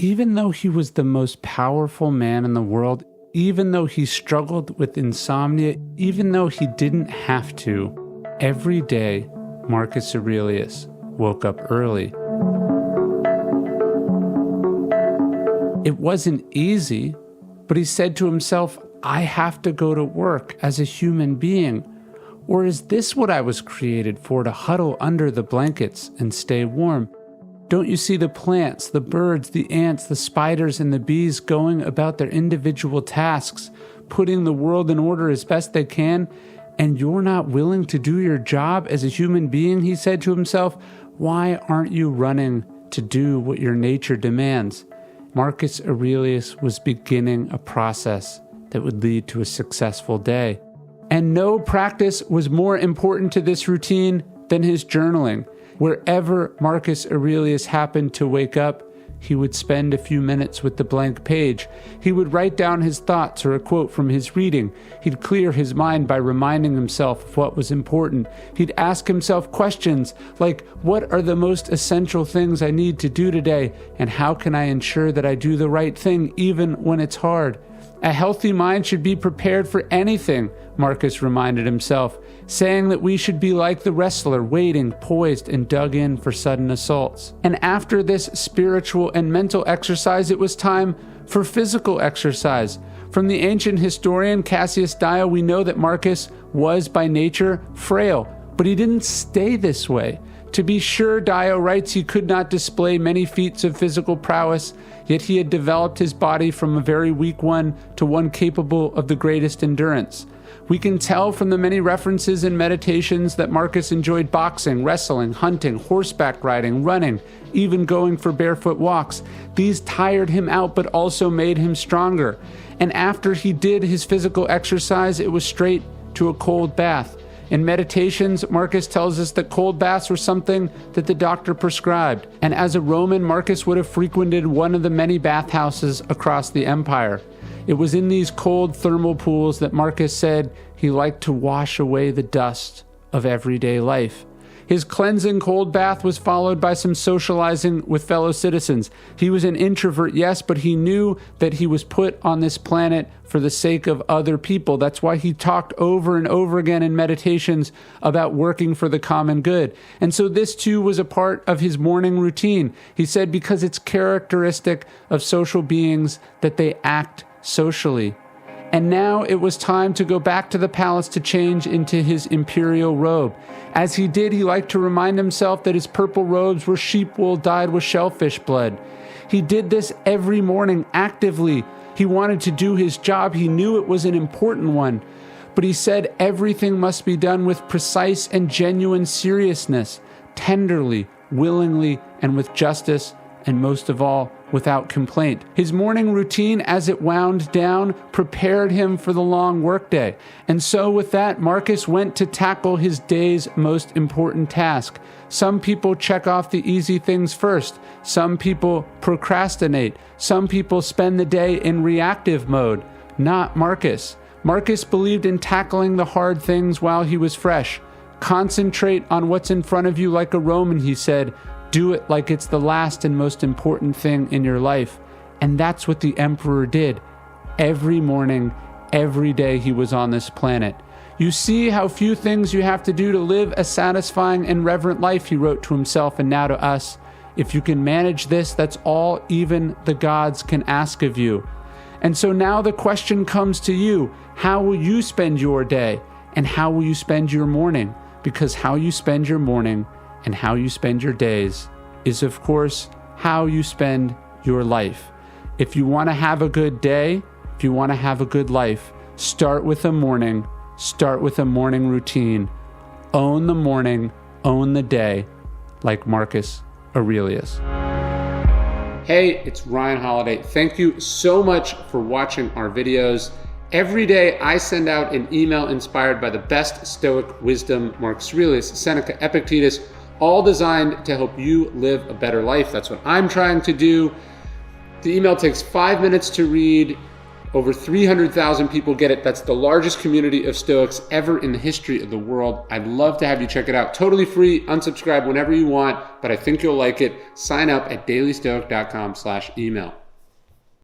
Even though he was the most powerful man in the world, even though he struggled with insomnia, even though he didn't have to, every day Marcus Aurelius woke up early. It wasn't easy, but he said to himself, I have to go to work as a human being. Or is this what I was created for, to huddle under the blankets and stay warm? Don't you see the plants, the birds, the ants, the spiders, and the bees going about their individual tasks, putting the world in order as best they can? And you're not willing to do your job as a human being, he said to himself. Why aren't you running to do what your nature demands? Marcus Aurelius was beginning a process that would lead to a successful day. And no practice was more important to this routine than his journaling. Wherever Marcus Aurelius happened to wake up, he would spend a few minutes with the blank page. He would write down his thoughts or a quote from his reading. He'd clear his mind by reminding himself of what was important. He'd ask himself questions like, what are the most essential things I need to do today? And how can I ensure that I do the right thing even when it's hard? A healthy mind should be prepared for anything, Marcus reminded himself, saying that we should be like the wrestler, waiting, poised, and dug in for sudden assaults. And after this spiritual and mental exercise, it was time for physical exercise. From the ancient historian Cassius Dio, we know that Marcus was by nature frail, but he didn't stay this way. To be sure, Dio writes, he could not display many feats of physical prowess, yet he had developed his body from a very weak one to one capable of the greatest endurance. We can tell from the many references in Meditations that Marcus enjoyed boxing, wrestling, hunting, horseback riding, running, even going for barefoot walks. These tired him out but also made him stronger. And after he did his physical exercise, it was straight to a cold bath. In Meditations, Marcus tells us that cold baths were something that the doctor prescribed. And as a Roman, Marcus would have frequented one of the many bathhouses across the empire. It was in these cold thermal pools that Marcus said he liked to wash away the dust of everyday life. His cleansing cold bath was followed by some socializing with fellow citizens. He was an introvert, yes, but he knew that he was put on this planet for the sake of other people. That's why he talked over and over again in Meditations about working for the common good. And so this too was a part of his morning routine. He said because it's characteristic of social beings that they act socially. And now it was time to go back to the palace to change into his imperial robe. As he did, he liked to remind himself that his purple robes were sheep wool dyed with shellfish blood. He did this every morning actively. He wanted to do his job. He knew it was an important one. But he said everything must be done with precise and genuine seriousness, tenderly, willingly, and with justice, and most of all, without complaint. His morning routine, as it wound down, prepared him for the long workday. And so with that, Marcus went to tackle his day's most important task. Some people check off the easy things first. Some people procrastinate. Some people spend the day in reactive mode. Not Marcus. Marcus believed in tackling the hard things while he was fresh. Concentrate on what's in front of you like a Roman, he said. Do it like it's the last and most important thing in your life. And that's what the emperor did. Every morning, every day he was on this planet. You see how few things you have to do to live a satisfying and reverent life, he wrote to himself and now to us. If you can manage this, that's all even the gods can ask of you. And so now the question comes to you. How will you spend your day? And how will you spend your morning? Because how you spend your morning and how you spend your days is, of course, how you spend your life. If you want to have a good day, if you want to have a good life, start with a morning routine. Own the morning, own the day, like Marcus Aurelius. Hey, it's Ryan Holiday. Thank you so much for watching our videos. Every day I send out an email inspired by the best Stoic wisdom, Marcus Aurelius, Seneca, Epictetus, all designed to help you live a better life. That's what I'm trying to do. The email takes 5 minutes to read. Over 300,000 people get it. That's the largest community of Stoics ever in the history of the world. I'd love to have you check it out. Totally free. Unsubscribe whenever you want, but I think you'll like it. Sign up at dailystoic.com/email.